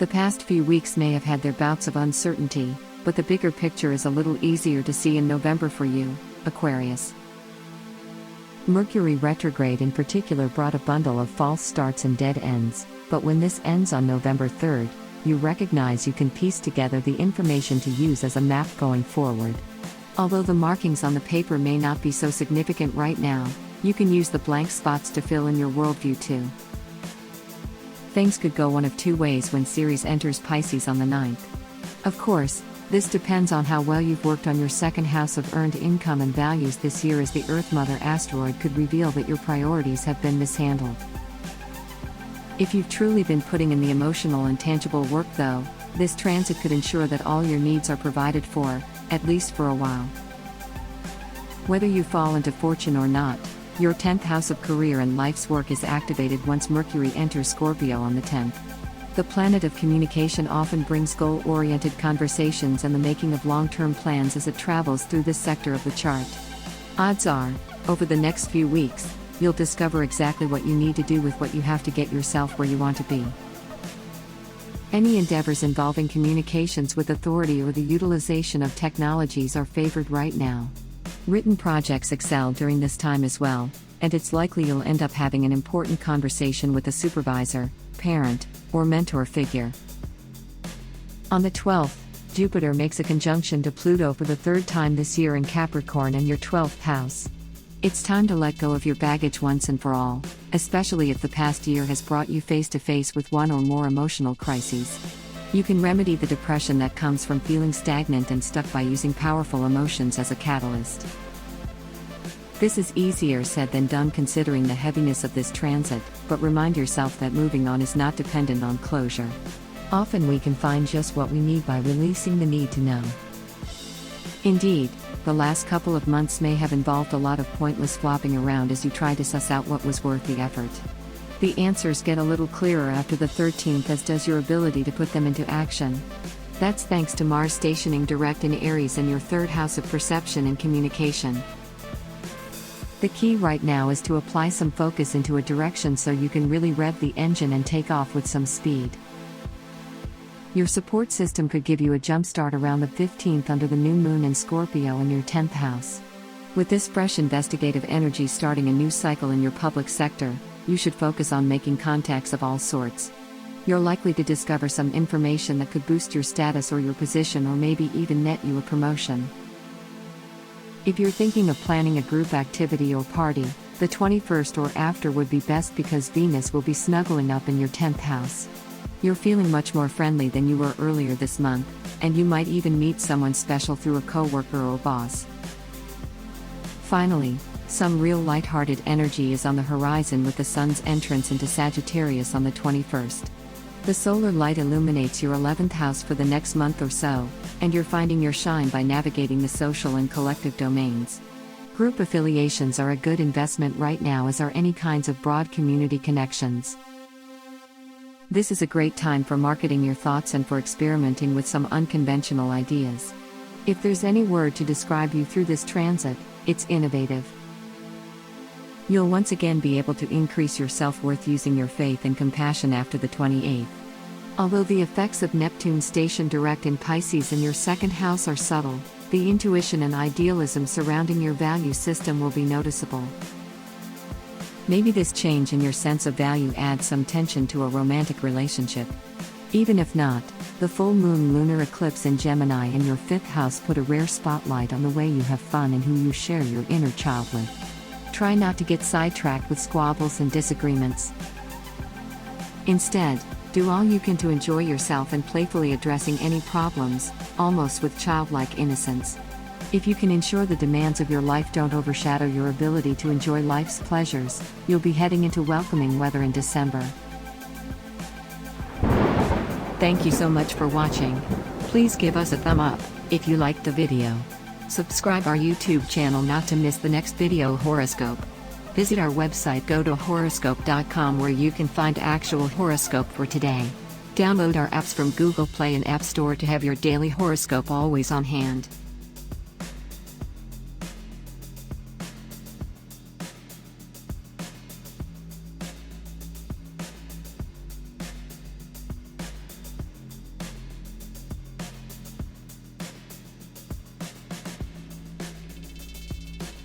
The past few weeks may have had their bouts of uncertainty, but the bigger picture is a little easier to see in November for you, Aquarius. Mercury retrograde in particular brought a bundle of false starts and dead ends, but when this ends on November 3rd, you recognize you can piece together the information to use as a map going forward. Although the markings on the paper may not be so significant right now, you can use the blank spots to fill in your worldview too. Things could go one of two ways when Ceres enters Pisces on the 9th. Of course, this depends on how well you've worked on your second house of earned income and values this year, as the Earth Mother asteroid could reveal that your priorities have been mishandled. If you've truly been putting in the emotional and tangible work though, this transit could ensure that all your needs are provided for, at least for a while. Whether you fall into fortune or not, your 10th house of career and life's work is activated once Mercury enters Scorpio on the 10th. The planet of communication often brings goal-oriented conversations and the making of long-term plans as it travels through this sector of the chart. Odds are, over the next few weeks, you'll discover exactly what you need to do with what you have to get yourself where you want to be. Any endeavors involving communications with authority or the utilization of technologies are favored right now. Written projects excel during this time as well, and it's likely you'll end up having an important conversation with a supervisor, parent, or mentor figure. On the 12th, Jupiter makes a conjunction to Pluto for the third time this year in Capricorn and your 12th house. It's time to let go of your baggage once and for all, especially if the past year has brought you face to face with one or more emotional crises. You can remedy the depression that comes from feeling stagnant and stuck by using powerful emotions as a catalyst. This is easier said than done considering the heaviness of this transit, but remind yourself that moving on is not dependent on closure. Often we can find just what we need by releasing the need to know. Indeed, the last couple of months may have involved a lot of pointless flopping around as you try to suss out what was worth the effort. The answers get a little clearer after the 13th, as does your ability to put them into action. That's thanks to Mars stationing direct in Aries in your third house of perception and communication. The key right now is to apply some focus into a direction so you can really rev the engine and take off with some speed. Your support system could give you a jumpstart around the 15th under the new moon in Scorpio in your 10th house. With this fresh investigative energy starting a new cycle in your public sector, you should focus on making contacts of all sorts. You're likely to discover some information that could boost your status or your position, or maybe even net you a promotion. If you're thinking of planning a group activity or party, the 21st or after would be best because Venus will be snuggling up in your 10th house. You're feeling much more friendly than you were earlier this month, and you might even meet someone special through a coworker or boss. Finally, some real lighthearted energy is on the horizon with the Sun's entrance into Sagittarius on the 21st. The solar light illuminates your 11th house for the next month or so, and you're finding your shine by navigating the social and collective domains. Group affiliations are a good investment right now, as are any kinds of broad community connections. This is a great time for marketing your thoughts and for experimenting with some unconventional ideas. If there's any word to describe you through this transit, it's innovative. You'll once again be able to increase your self-worth using your faith and compassion after the 28th. Although the effects of Neptune stationed direct in Pisces in your second house are subtle, the intuition and idealism surrounding your value system will be noticeable. Maybe this change in your sense of value adds some tension to a romantic relationship. Even if not, the full moon lunar eclipse in Gemini in your 5th house put a rare spotlight on the way you have fun and who you share your inner child with. Try not to get sidetracked with squabbles and disagreements. Instead, do all you can to enjoy yourself and playfully addressing any problems, almost with childlike innocence. If you can ensure the demands of your life don't overshadow your ability to enjoy life's pleasures, you'll be heading into welcoming weather in December. Thank you so much for watching. Please give us a thumb up if you liked the video. Subscribe our YouTube channel not to miss the next video horoscope. Visit our website GoToHoroscope.com where you can find actual horoscope for today. Download our apps from Google Play and App Store to have your daily horoscope always on hand.